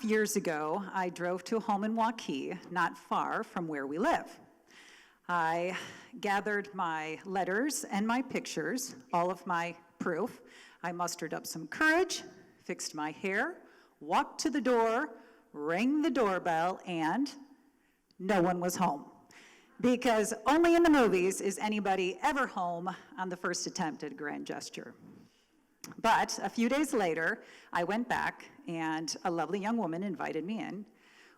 2.5 years ago, I drove to a home in Waukee, not far from where we live. I gathered my letters and my pictures, all of my proof. I mustered up some courage, fixed my hair, walked to the door, rang the doorbell, and no one was home. Because only in the movies is anybody ever home on the first attempt at a grand gesture. But a few days later, I went back, and a lovely young woman invited me in.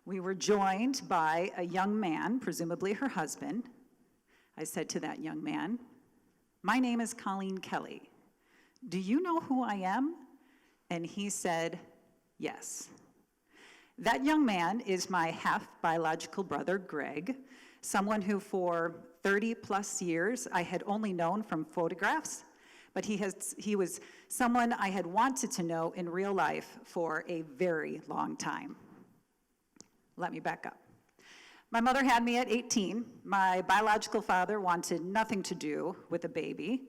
We were joined by a young man, presumably her husband. I said to that young man, "My name is Colleen Kelly. Do you know who I am?" And he said, "Yes." That young man is my half-biological brother, Greg, someone who for 30-plus years I had only known from photographs, but he was someone I had wanted to know in real life for a very long time. Let me back up. My mother had me at 18. My biological father wanted nothing to do with a baby.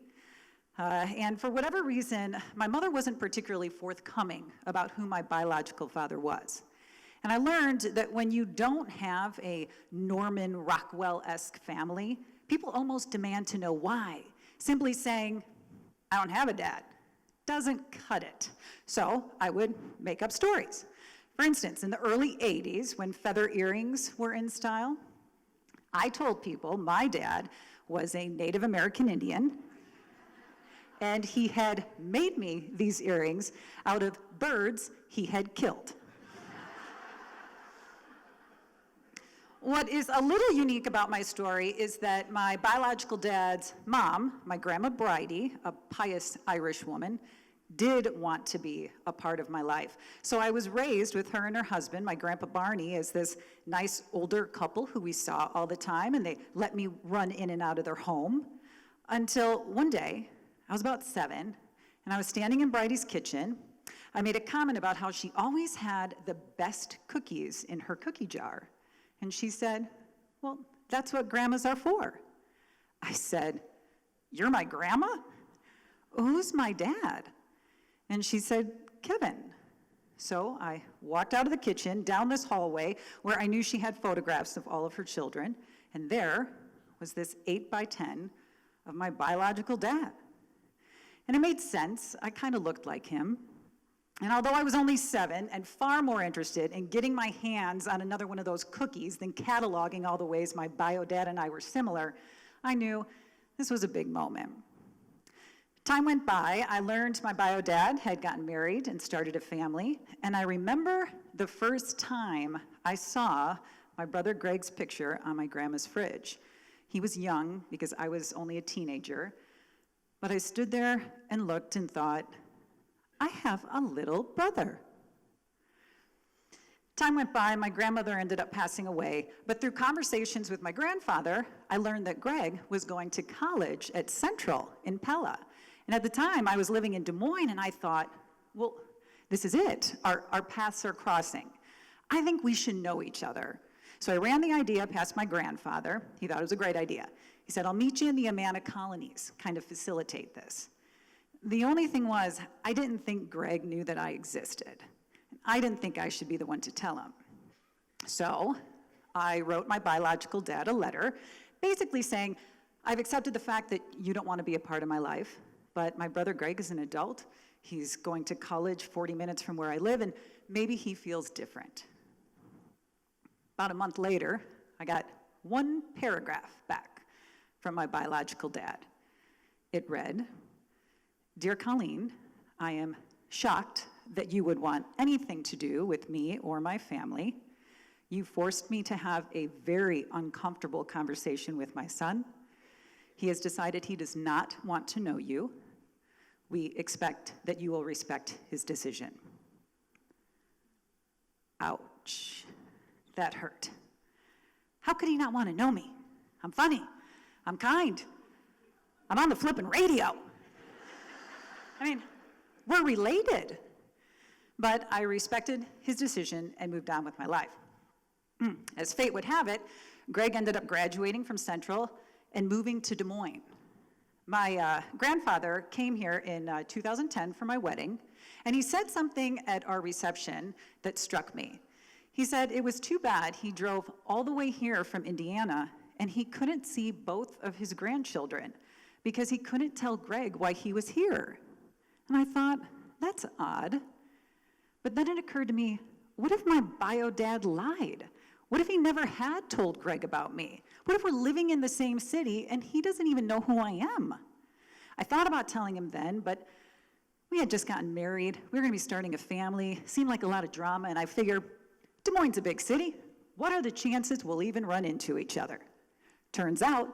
And for whatever reason, my mother wasn't particularly forthcoming about who my biological father was. And I learned that when you don't have a Norman Rockwell-esque family, people almost demand to know why. Simply saying, "I don't have a dad," doesn't cut it. So I would make up stories. For instance, in the early 80s, when feather earrings were in style, I told people my dad was a Native American Indian, and he had made me these earrings out of birds he had killed. What is a little unique about my story is that my biological dad's mom, my Grandma Bridie, a pious Irish woman, did want to be a part of my life. So I was raised with her and her husband, my Grandpa Barney, as this nice older couple who we saw all the time, and they let me run in and out of their home until one day, I was about 7, and I was standing in Bridie's kitchen. I made a comment about how she always had the best cookies in her cookie jar. And she said, "Well, that's what grandmas are for." I said, "You're my grandma? Who's my dad?" And she said, "Kevin." So I walked out of the kitchen, down this hallway, where I knew she had photographs of all of her children, and there was this 8x10 of my biological dad. And it made sense. I kind of looked like him. And although I was only 7 and far more interested in getting my hands on another one of those cookies than cataloging all the ways my bio dad and I were similar, I knew this was a big moment. Time went by. I learned my bio dad had gotten married and started a family, and I remember the first time I saw my brother Greg's picture on my grandma's fridge. He was young because I was only a teenager, but I stood there and looked and thought, I have a little brother. Time went by, my grandmother ended up passing away, but through conversations with my grandfather, I learned that Greg was going to college at Central in Pella. And at the time, I was living in Des Moines, and I thought, well, this is it. Our paths are crossing. I think we should know each other. So I ran the idea past my grandfather. He thought it was a great idea. He said, I'll meet you in the Amana colonies, kind of facilitate this. The only thing was, I didn't think Greg knew that I existed. I didn't think I should be the one to tell him. So I wrote my biological dad a letter, basically saying, I've accepted the fact that you don't want to be a part of my life, but my brother Greg is an adult. He's going to college 40 minutes from where I live, and maybe he feels different. About a month later, I got one paragraph back from my biological dad. It read, Dear Colleen, I am shocked that you would want anything to do with me or my family. You forced me to have a very uncomfortable conversation with my son. He has decided he does not want to know you. We expect that you will respect his decision. Ouch, that hurt. How could he not want to know me? I'm funny, I'm kind, I'm on the flippin' radio. I mean, we're related. But I respected his decision and moved on with my life. As fate would have it, Greg ended up graduating from Central and moving to Des Moines. My grandfather came here in 2010 for my wedding, And he said something at our reception that struck me. He said it was too bad he drove all the way here from Indiana and he couldn't see both of his grandchildren because he couldn't tell Greg why he was here. And I thought, that's odd. But then it occurred to me, what if my bio dad lied? What if he never had told Greg about me? What if we're living in the same city and he doesn't even know who I am? I thought about telling him then, but we had just gotten married. We were gonna be starting a family. Seemed like a lot of drama, and I figured, Des Moines is a big city. What are the chances we'll even run into each other? Turns out,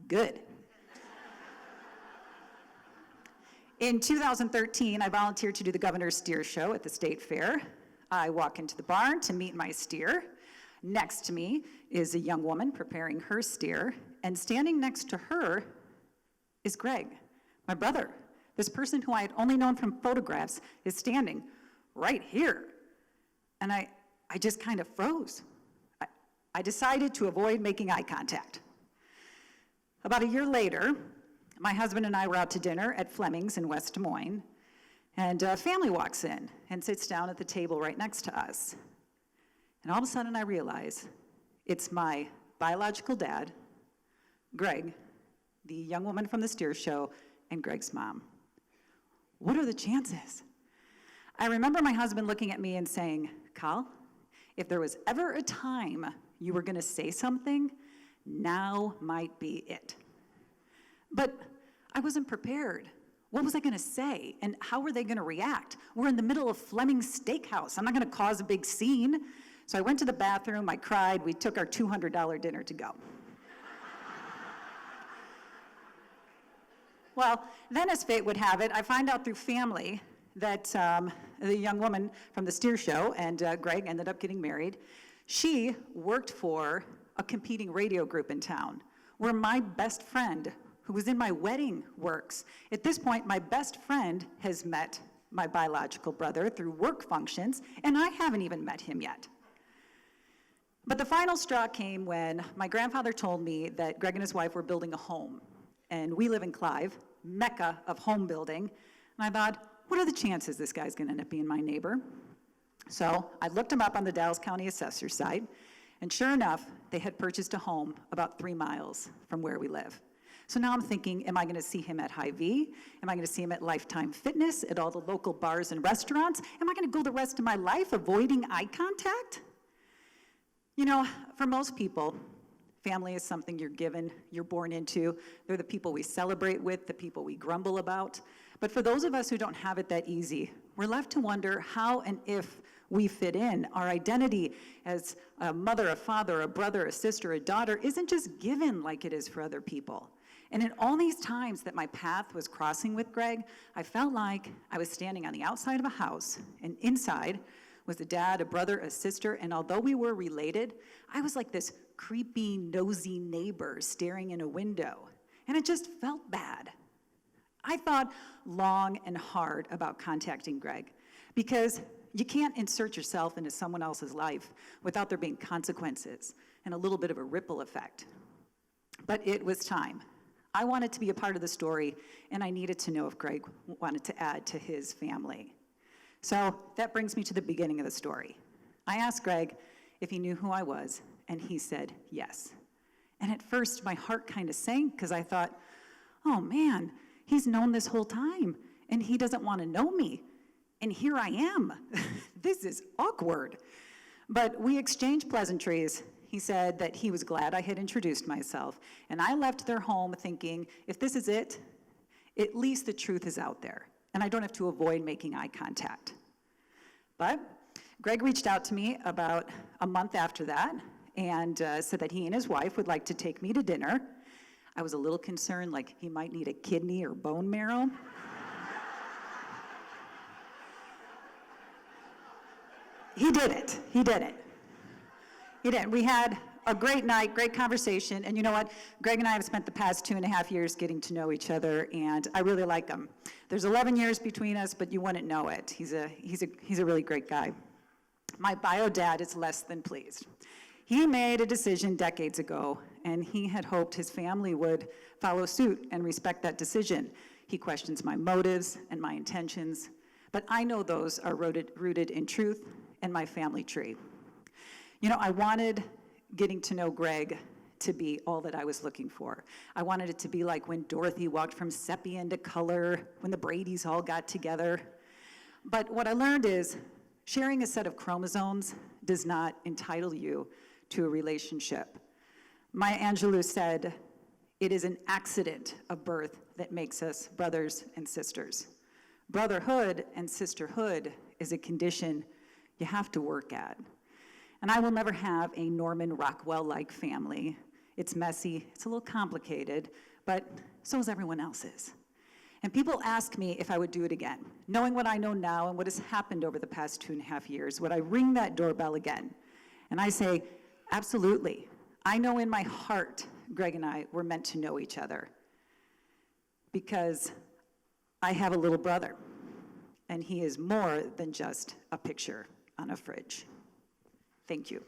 good. In 2013, I volunteered to do the governor's steer show at the state fair. I walk into the barn to meet my steer. Next to me is a young woman preparing her steer, and standing next to her is Greg, my brother. This person who I had only known from photographs is standing right here. And I just kind of froze. I decided to avoid making eye contact. About a year later, my husband and I were out to dinner at Fleming's in West Des Moines, and a family walks in and sits down at the table right next to us. And all of a sudden I realize it's my biological dad, Greg, the young woman from the steer show, and Greg's mom. What are the chances? I remember my husband looking at me and saying, Carl, if there was ever a time you were gonna say something, now might be it. But I wasn't prepared. What was I gonna say? And how were they gonna react? We're in the middle of Fleming's Steakhouse. I'm not gonna cause a big scene. So I went to the bathroom, I cried, we took our $200 dinner to go. Well, then as fate would have it, I find out through family that the young woman from the steer show and Greg ended up getting married. She worked for a competing radio group in town where my best friend, who was in my wedding, works. At this point, my best friend has met my biological brother through work functions, and I haven't even met him yet. But the final straw came when my grandfather told me that Greg and his wife were building a home. And we live in Clive, mecca of home building. And I thought, what are the chances this guy's gonna end up being my neighbor? So I looked him up on the Dallas County Assessor's site, and sure enough, they had purchased a home about 3 miles from where we live. So now I'm thinking, am I gonna see him at Hy-Vee? Am I gonna see him at Lifetime Fitness, at all the local bars and restaurants? Am I gonna go the rest of my life avoiding eye contact? You know, for most people, family is something you're given, you're born into. They're the people we celebrate with, the people we grumble about. But for those of us who don't have it that easy, we're left to wonder how and if we fit in. Our identity as a mother, a father, a brother, a sister, a daughter isn't just given like it is for other people. And in all these times that my path was crossing with Greg, I felt like I was standing on the outside of a house, and inside was a dad, a brother, a sister, and although we were related, I was like this creepy, nosy neighbor staring in a window, and it just felt bad. I thought long and hard about contacting Greg, because you can't insert yourself into someone else's life without there being consequences and a little bit of a ripple effect. But it was time. I wanted to be a part of the story, and I needed to know if Greg wanted to add to his family. So that brings me to the beginning of the story. I asked Greg if he knew who I was, and he said yes. And at first, my heart kind of sank because I thought, oh man, he's known this whole time, and he doesn't want to know me. And here I am. This is awkward. But we exchanged pleasantries. He said that he was glad I had introduced myself, and I left their home thinking, if this is it, at least the truth is out there, and I don't have to avoid making eye contact. But Greg reached out to me about a month after that and said that he and his wife would like to take me to dinner. I was a little concerned, like he might need a kidney or bone marrow. He did it. He did it. He did. We had a great night, great conversation, and you know what? Greg and I have spent the past 2.5 years getting to know each other, and I really like him. There's 11 years between us, but you wouldn't know it. He's a really great guy. My bio dad is less than pleased. He made a decision decades ago, and he had hoped his family would follow suit and respect that decision. He questions my motives and my intentions, but I know those are rooted in truth and my family tree. You know, I wanted getting to know Greg to be all that I was looking for. I wanted it to be like when Dorothy walked from sepia into color, when the Bradys all got together. But what I learned is sharing a set of chromosomes does not entitle you to a relationship. Maya Angelou said, "It is an accident of birth that makes us brothers and sisters. Brotherhood and sisterhood is a condition you have to work at." And I will never have a Norman Rockwell-like family. It's messy, it's a little complicated, but so is everyone else's. And people ask me if I would do it again. Knowing what I know now and what has happened over the past 2.5 years, would I ring that doorbell again? And I say, absolutely. I know in my heart, Greg and I were meant to know each other because I have a little brother, and he is more than just a picture on a fridge. Thank you.